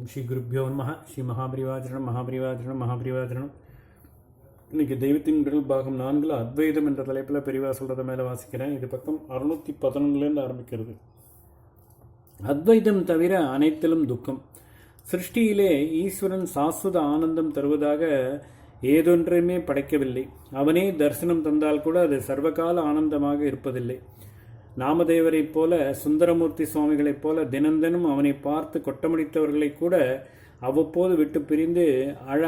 ஸ்ரீ குருப்பியோ நமஹ. ஸ்ரீ மகாபரிவாஜனம். இன்னைக்கு தெய்வத்தின் உடல் பாகம் 4 அத்வைதம் என்ற தலைப்பில் பெரிவா சொல்கிறத மேலே வாசிக்கிறேன். இது பக்கம் 611 ஆரம்பிக்கிறது. அத்வைதம் தவிர அனைத்திலும் துக்கம். சிருஷ்டியிலே ஈஸ்வரன் சாஸ்வத ஆனந்தம் தருவதாக ஏதொன்றையுமே படைக்கவில்லை. அவனே தரிசனம் தந்தால் கூட அது சர்வகால ஆனந்தமாக இருப்பதில்லை. நாமதேவரைப் போல, சுந்தரமூர்த்தி சுவாமிகளைப் போல தினந்தனும் அவனை பார்த்து கொட்டமடித்தவர்களை கூட அவ்வப்போது விட்டு பிரிந்து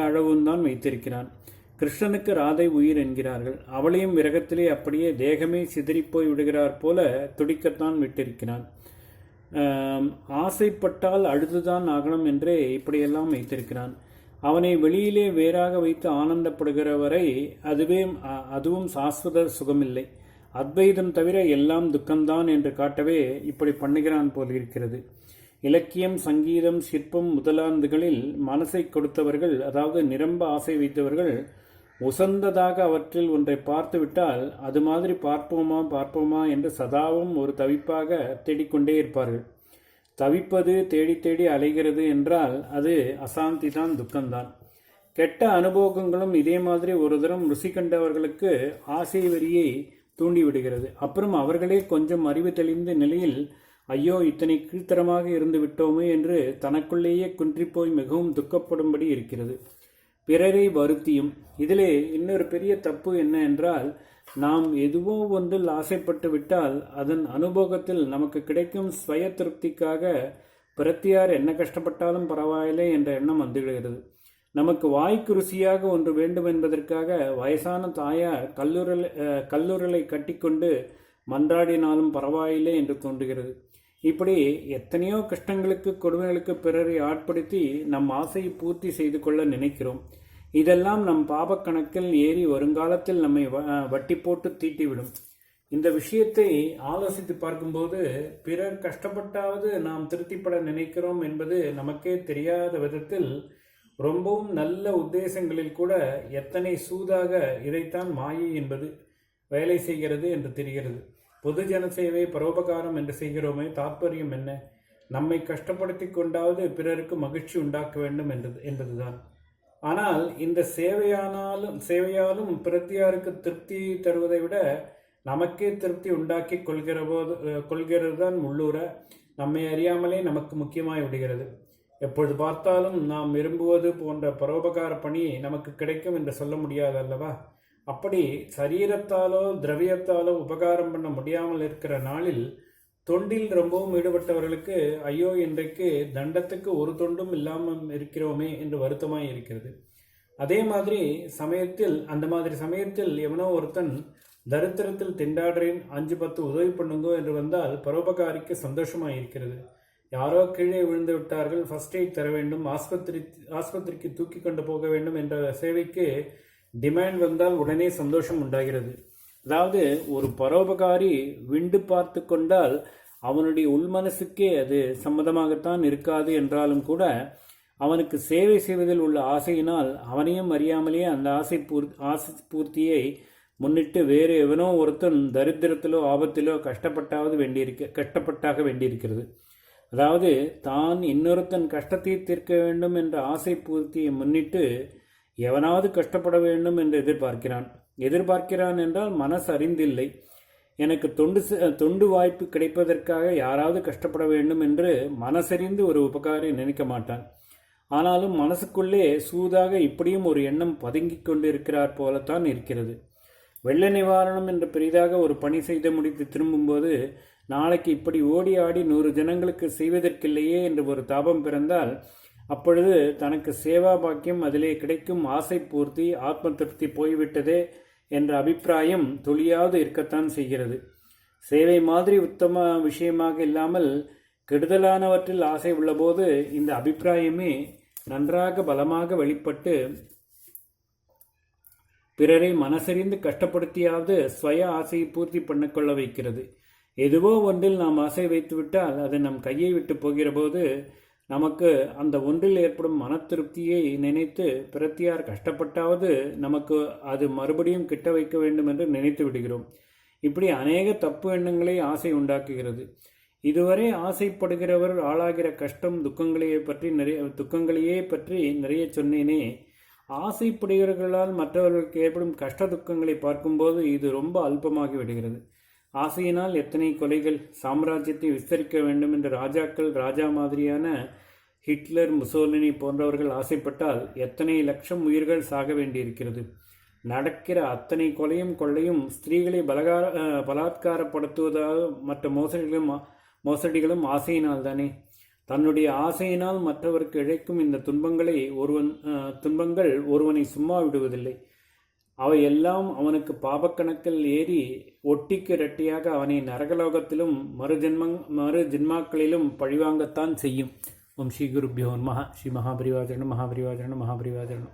அழவும் தான் வைத்திருக்கிறான். கிருஷ்ணனுக்கு ராதை உயிர் என்கிறார்கள். அவளையும் விரகத்திலே அப்படியே தேகமே சிதறிப்போய் விடுகிறார் போல துடிக்கத்தான் விட்டிருக்கிறான். ஆசைப்பட்டால் அழுதுதான் ஆகணும் என்றே இப்படியெல்லாம் வைத்திருக்கிறான். அவனை வெளியிலே வேறாக வைத்து ஆனந்தப்படுகிற வரை அதுவும் சாஸ்வத சுகமில்லை. அத்வைதம் தவிர எல்லாம் துக்கம்தான் என்று காட்டவே இப்படி பண்ணுகிறான் போல் இருக்கிறது. இலக்கியம், சங்கீதம், சிற்பம் முதலானதுகளில் மனசை கொடுத்தவர்கள், அதாவது நிரம்ப ஆசை வைத்தவர்கள், உசந்ததாக அவற்றில் ஒன்றை பார்த்துவிட்டால் அது மாதிரி பார்ப்போமா என்று சதாவும் ஒரு தவிப்பாக தேடிக்கொண்டே இருப்பார்கள். தவிப்பது தேடி தேடி அலைகிறது என்றால் அது அசாந்தி தான், துக்கம்தான். கெட்ட அனுபவங்களும் இதே மாதிரி ஒரு தரம் ருசி கண்டவர்களுக்கு ஆசை வெறியை தூண்டிவிடுகிறது. அப்புறம் அவர்களே கொஞ்சம் அறிவு தெளிந்த நிலையில் ஐயோ இத்தனை கீழ்த்தரமாக இருந்து விட்டோமே என்று தனக்குள்ளேயே குன்றிப்போய் மிகவும் துக்கப்படும்படி இருக்கிறது. பிறரை வருத்தியும். இதிலே இன்னொரு பெரிய தப்பு என்ன என்றால், நாம் எதுவோ ஒன்றில் ஆசைப்பட்டு விட்டால் அதன் அனுபவத்தில் நமக்கு கிடைக்கும் ஸ்வய திருப்திக்காக பிரத்தியார் என்ன கஷ்டப்பட்டாலும் பரவாயில்லை என்ற எண்ணம் வந்துவிடுகிறது. நமக்கு வாய்க்கு ருசியாக ஒன்று வேண்டும் என்பதற்காக வயசான தாயார் கல்லுரலை கட்டிக்கொண்டு மன்றாடினாலும் பரவாயில்லை என்று தோன்றுகிறது. இப்படி எத்தனையோ கஷ்டங்களுக்கு, கொடுமைகளுக்கு பிறரை ஆட்படுத்தி நம் ஆசையை பூர்த்தி செய்து கொள்ள நினைக்கிறோம். இதெல்லாம் நம் பாபக்கணக்கில் ஏறி வருங்காலத்தில் நம்மை வட்டி போட்டு தீட்டிவிடும். இந்த விஷயத்தை ஆலோசித்து பார்க்கும்போது பிறர் கஷ்டப்பட்டாவது நாம் திருப்திப்பட நினைக்கிறோம் என்பது நமக்கே தெரியாத விதத்தில் ரொம்பவும் நல்ல உத்தேசங்களில் கூட எத்தனை சூதாக இதைத்தான் மாயை என்பது வேலை செய்கிறது என்று தெரிகிறது. பொதுஜன சேவை, பரோபகாரம் என்று செய்கிறோமே, தாற்பயம் என்ன? நம்மை கஷ்டப்படுத்தி கொண்டாவது பிறருக்கு மகிழ்ச்சி உண்டாக்க வேண்டும் என்பதுதான். ஆனால் இந்த சேவையாலும் பிரத்தியாருக்கு திருப்தி தருவதை விட நமக்கே திருப்தி உண்டாக்கி கொள்கிறது தான் உள்ளூர நம்மை அறியாமலே நமக்கு முக்கியமாய் விடுகிறது. எப்பொழுது பார்த்தாலும் நாம் விரும்புவது போன்ற பரோபகார பணி நமக்கு கிடைக்கும் என்று சொல்ல முடியாது அல்லவா? அப்படி சரீரத்தாலோ திரவியத்தாலோ உபகாரம் பண்ண முடியாமல் இருக்கிற நாளில் தொண்டில் ரொம்பவும் ஈடுபட்டவர்களுக்கு ஐயோ இன்றைக்கு தண்டத்துக்கு ஒரு தொண்டும் இல்லாமல் இருக்கிறோமே என்று வருத்தமாய் இருக்கிறது. அந்த மாதிரி சமயத்தில் எவனோ ஒருத்தன் தரித்திரத்தில் திண்டாடுறேன், 5-10 உதவி பண்ணுங்கோ என்று வந்தால் பரோபகாரிக்கு சந்தோஷமாய் இருக்கிறது. யாரோ கீழே விழுந்து விட்டார்கள், ஃபர்ஸ்ட் எய்ட் தர வேண்டும், ஆஸ்பத்திரிக்கு தூக்கி கொண்டு போக வேண்டும் என்ற சேவைக்கு டிமாண்ட் வந்தால் உடனே சந்தோஷம் உண்டாகிறது. அதாவது ஒரு பரோபகாரி விண்டு பார்த்து கொண்டால் அவனுடைய உள்மனசுக்கே அது சம்மதமாகத்தான் இருக்காது என்றாலும் கூட அவனுக்கு சேவை செய்வதில் உள்ள ஆசையினால் அவனையும் அறியாமலேயே அந்த ஆசை பூர்த்தியை முன்னிட்டு வேறு எவனோ ஒருத்தன் தரித்திரத்திலோ ஆபத்திலோ கஷ்டப்பட்டாக வேண்டியிருக்கிறது. அதாவது தான் இன்னொருத்தன் கஷ்டத்தை தீர்க்க வேண்டும் என்ற ஆசை பூர்த்தியை முன்னிட்டு எவனாவது கஷ்டப்பட வேண்டும் என்று எதிர்பார்க்கிறான் என்றால் மனசு அறிந்தில்லை. எனக்கு தொண்டு வாய்ப்பு கிடைப்பதற்காக யாராவது கஷ்டப்பட வேண்டும் என்று மனசறிந்து ஒரு உபகாரி நினைக்க மாட்டான். ஆனாலும் மனசுக்குள்ளே சூதாக இப்படியும் ஒரு எண்ணம் பதுங்கிக் கொண்டு இருக்கிறார் போலத்தான் இருக்கிறது. வெள்ள நிவாரணம் என்று பெரிதாக ஒரு பணி செய்து முடித்து திரும்பும்போது நாளைக்கு இப்படி ஓடி ஆடி 100 ஜனங்களுக்கு செய்வதற்கில்லையே என்று ஒரு தாபம் பிறந்தால் அப்பொழுது தனக்கு சேவா பாக்கியம், அதிலே கிடைக்கும் ஆசை பூர்த்தி, ஆத்ம திருப்தி போய்விட்டதே என்ற அபிப்பிராயம் துளியாவது இருக்கத்தான் செய்கிறது. சேவை மாதிரி உத்தம விஷயமாக இல்லாமல் கெடுதலானவற்றில் ஆசை உள்ளபோது இந்த அபிப்பிராயமே நன்றாக பலமாக வெளிப்பட்டு பிறரை மனசறிந்து கஷ்டப்படுத்தியாவது ஸ்வய ஆசையை பூர்த்தி பண்ணிக்கொள்ள வைக்கிறது. எதுவோ ஒன்றில் நாம் ஆசை வைத்துவிட்டால் அது நம் கையை விட்டு போகிற போது நமக்கு அந்த ஒன்றில் ஏற்படும் மன திருப்தியை நினைத்து பிரத்தியார் கஷ்டப்பட்டாவது நமக்கு அது மறுபடியும் கிட்ட வைக்க வேண்டும் என்று நினைத்து விடுகிறோம். இப்படி அநேக தப்பு எண்ணங்களை ஆசை உண்டாக்குகிறது. இதுவரை ஆசைப்படுகிறவர் ஆளாகிற கஷ்டம் துக்கங்களையே பற்றி நிறைய சொன்னேனே. ஆசைப்படுகிறவர்களால் மற்றவர்களுக்கு ஏற்படும் கஷ்ட துக்கங்களை பார்க்கும்போது இது ரொம்ப அல்பமாகி விடுகிறது. ஆசையினால் எத்தனை கொலைகள்! சாம்ராஜ்யத்தை விஸ்தரிக்க வேண்டும் என்ற ராஜாக்கள், ராஜா மாதிரியான ஹிட்லர், முசோலினி போன்றவர்கள் ஆசைப்பட்டால் எத்தனை லட்சம் உயிர்கள் சாக வேண்டியிருக்கிறது. நடக்கிற அத்தனை கொலையும் கொள்ளையும் ஸ்திரீகளை பலாத்காரப்படுத்துவதாக மற்ற மோசடிகளும் ஆசையினால் தானே. தன்னுடைய ஆசையினால் மற்றவருக்கு இழைக்கும் இந்த துன்பங்கள் ஒருவனை சும்மா விடுவதில்லை. அவையெல்லாம் அவனுக்கு பாபக்கணக்கில் ஏறி ஒட்டிக்கு இரட்டியாக அவனை நரகலோகத்திலும் மறு ஜென்மாக்களிலும் பழிவாங்கத்தான் செய்யும். ஓம் ஸ்ரீ குருப்யோ நமः. ஸ்ரீ மகாபரிவாஜனம்.